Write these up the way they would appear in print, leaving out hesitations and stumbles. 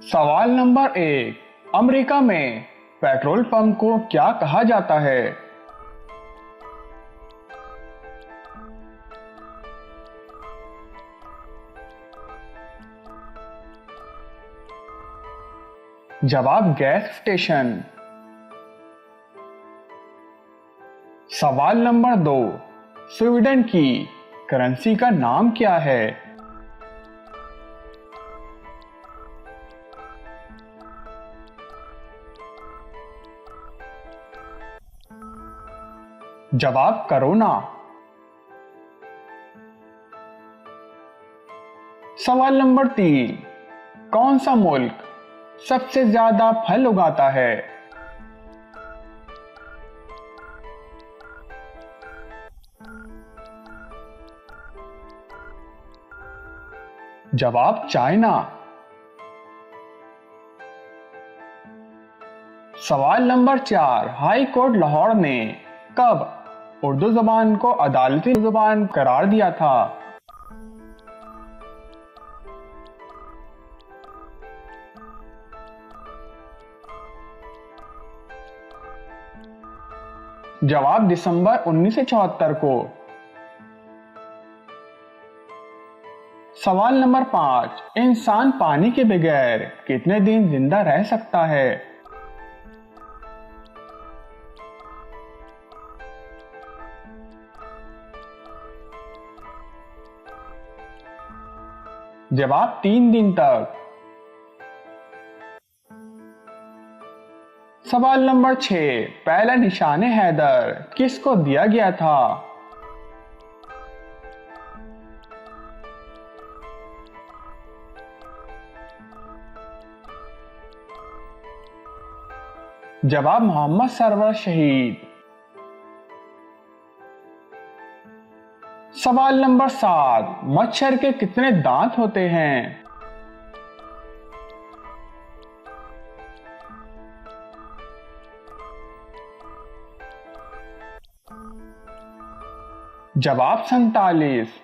सवाल number 1। America में petrol pump को क्या कहा जाता है? जवाब गैस स्टेशन। सवाल नंबर 2। स्वीडन की करेंसी का नाम क्या है? जवाब करोना। सवाल नंबर 3। कौन सा मुल्क सबसे ज्यादा फल उगाता है? जवाब चाइना। सवाल नंबर 4। हाई कोर्ट लाहौर ने कब उर्दू जबान को अदालती जुबान करार दिया था? जवाब दिसंबर 1974 को। सवाल नंबर 5। इंसान पानी के बगैर कितने दिन जिंदा रह सकता है? जवाब 3 दिन तक। सवाल नंबर 6। पहला निशाने हैदर किसको दिया गया था? जवाब मोहम्मद सरवर शहीद। सवाल नंबर 7। मच्छर के कितने दांत होते हैं? जवाब 47।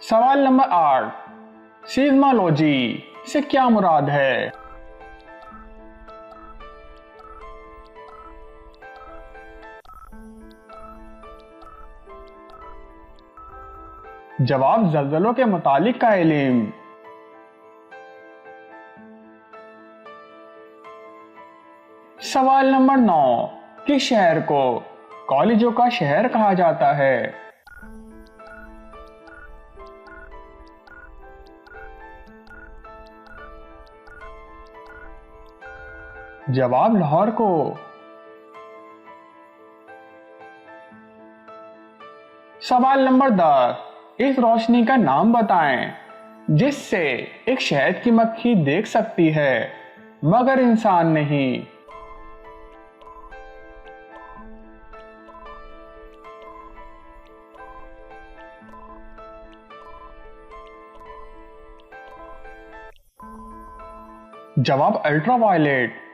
सवाल नंबर 8। सीज्मोलॉजी से क्या मुराद है? जवाब ज़लज़लों के मुतालिक का इल्म। सवाल नंबर 9। किस शहर को कॉलेजों का शहर कहा जाता है? जवाब लाहौर को। सवाल नंबर 10। इस रोशनी का नाम बताएं जिससे एक शहद की मक्खी देख सकती है मगर इंसान नहीं। जवाब अल्ट्रावायलेट।